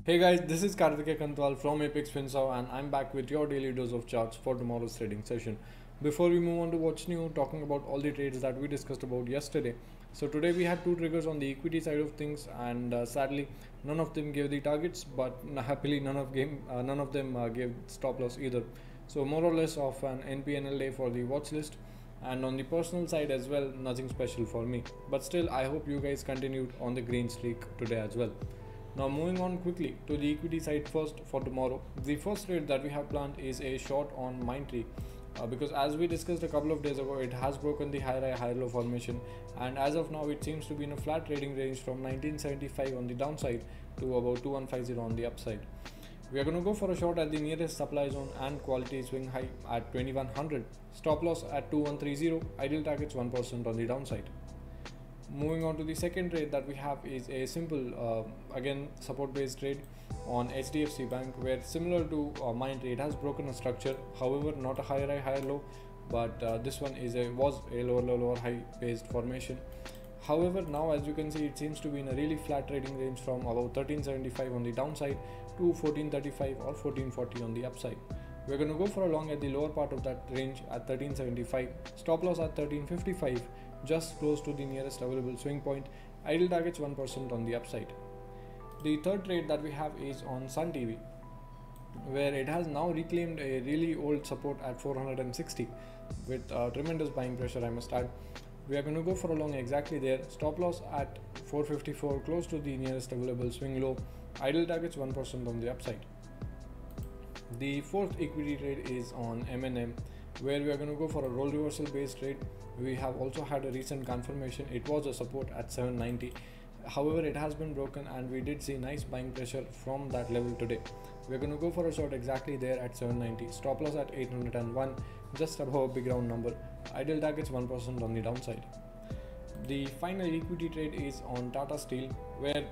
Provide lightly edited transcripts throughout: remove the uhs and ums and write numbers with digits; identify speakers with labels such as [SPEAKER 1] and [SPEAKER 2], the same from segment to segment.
[SPEAKER 1] Hey guys, this is from Apex Finsaw and I'm back with your daily dose of charts for tomorrow's trading session. Before we move on to what's new, talking about all the trades that we discussed about yesterday. So today we had two triggers on the equity side of things, and sadly none of them gave the targets, but happily none of them gave stop loss either. So more or less of an NPNL day for the watch list. And on the personal side as well, nothing special for me. But still, I hope you guys continued on the green streak today as well. Now moving on quickly to the equity side first for tomorrow. The first trade that we have planned is a short on Mindtree. Because as we discussed a couple of days ago, it has broken the high low formation, and as of now it seems to be in a flat trading range from 1975 on the downside to about 2150 on the upside. We are going to go for a short at the nearest supply zone and quality swing high at 2100, stop loss at 2130, ideal targets 1% on the downside. Moving on to the second trade that we have is a simple again support based trade on HDFC Bank, where similar to Mindtree, it has broken a structure, however not a high low, but this one was a lower high based formation. However, now as you can see, it seems to be in a really flat trading range from about 1375 on the downside to 1435 or 1440 on the upside. We're going to go for a long at the lower part of that range at 1375, stop loss at 1355, just close to the nearest available swing point, ideal targets 1% on the upside. The third trade that we have is on Sun TV, where it has now reclaimed a really old support at 460 with tremendous buying pressure, I must add. We are going to go for a long exactly there, stop loss at 454, close to the nearest available swing low, ideal targets 1% on the upside. The fourth equity trade is on M&M, where we are going to go for a role reversal based trade. We have also had a recent confirmation. It was a support at 790. However, it has been broken and we did see nice buying pressure from that level today. We're going to go for a short exactly there at 790, stop loss at 801, just above a big round number, ideal targets 1% on the downside. The final equity trade is on Tata Steel, where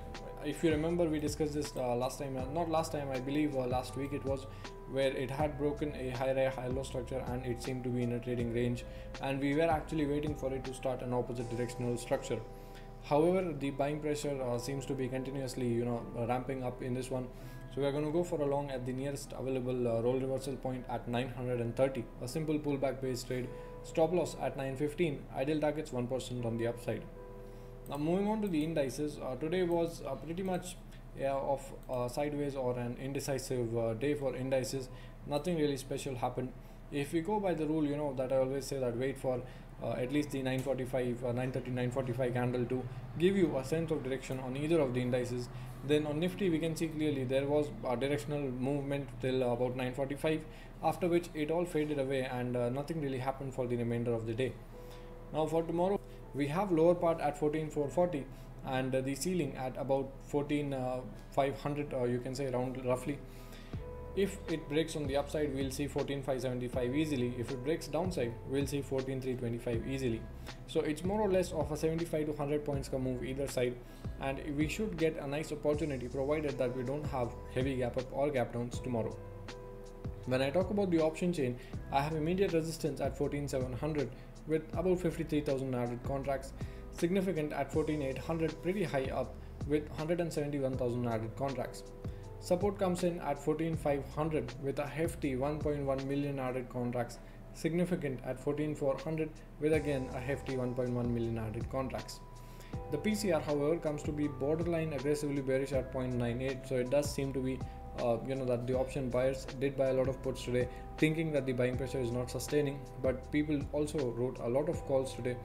[SPEAKER 1] if you remember we discussed this last week it was, where it had broken a high low structure and it seemed to be in a trading range, and we were actually waiting for it to start an opposite directional structure. However, the buying pressure seems to be continuously ramping up in this one. So we are going to go for a long at the nearest available role reversal point at 930, a simple pullback based trade, stop loss at 915, ideal targets 1% on the upside. Now moving on to the indices, today was pretty much of sideways or an indecisive day for indices. Nothing really special happened. If we go by the rule, that I always say, that wait for at least the 930-945 candle to give you a sense of direction on either of the indices. Then on Nifty we can see clearly there was a directional movement till about 945, after which it all faded away and nothing really happened for the remainder of the day. Now for tomorrow, we have lower part at 14440 and the ceiling at about 14500, you can say around roughly. If it breaks on the upside, we'll see 14575 easily. If it breaks downside, we'll see 14325 easily. So it's more or less of a 75 to 100 points ka move either side, and we should get a nice opportunity provided that we don't have heavy gap up or gap downs tomorrow. When I talk about the option chain, I have immediate resistance at 14700 with about 53,000 added contracts, significant at 14800, pretty high up with 171,000 added contracts. Support comes in at 14500 with a hefty 1.1 million added contracts, significant at 14400 with again a hefty 1.1 million added contracts. The PCR, however, comes to be borderline aggressively bearish at 0.98, so it does seem to be that the option buyers did buy a lot of puts today, thinking that the buying pressure is not sustaining, but people also wrote a lot of calls today.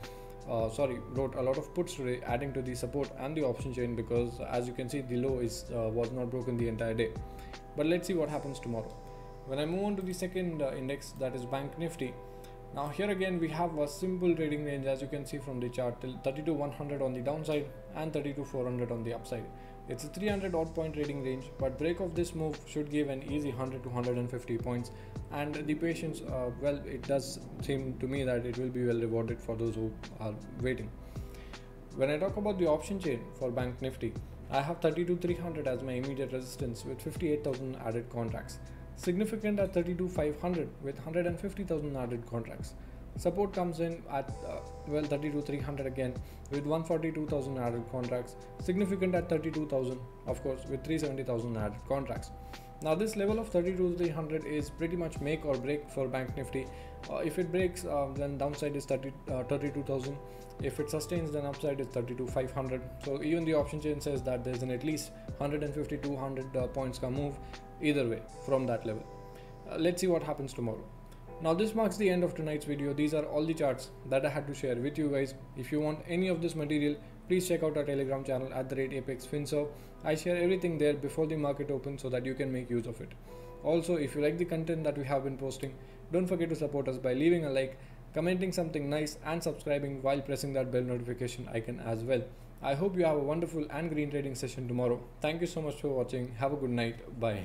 [SPEAKER 1] Wrote a lot of puts today, adding to the support and the option chain, because as you can see the low was not broken the entire day. But let's see what happens tomorrow. When I move on to the second index, that is BANKNIFTY. Now here again we have a simple trading range, as you can see from the chart, till 32,100 on the downside and 32,400 on the upside. It's a 300 odd point trading range, but break of this move should give an easy 100 to 150 points, and the patience, it does seem to me that it will be well rewarded for those who are waiting. When I talk about the option chain for BANKNIFTY, I have 32,300 as my immediate resistance with 58,000 added contracts, significant at 32,500 with 150,000 added contracts. Support comes in at 32,300 again with 142,000 added contracts. Significant at 32,000, of course, with 370,000 added contracts. Now this level of 32,300 is pretty much make or break for Bank Nifty. If it breaks, then downside is 32,000. If it sustains, then upside is 32,500. So even the option chain says that there's an at least 150 to 200 points ka move either way from that level. Let's see what happens tomorrow. Now this marks the end of tonight's video. These are all the charts that I had to share with you guys. If you want any of this material, please check out our Telegram channel at @ApexFinServe. I share everything there before the market opens so that you can make use of it. Also, if you like the content that we have been posting, don't forget to support us by leaving a like, commenting something nice and subscribing while pressing that bell notification icon as well. I hope you have a wonderful and green trading session tomorrow. Thank you so much for watching. Have a good night. Bye.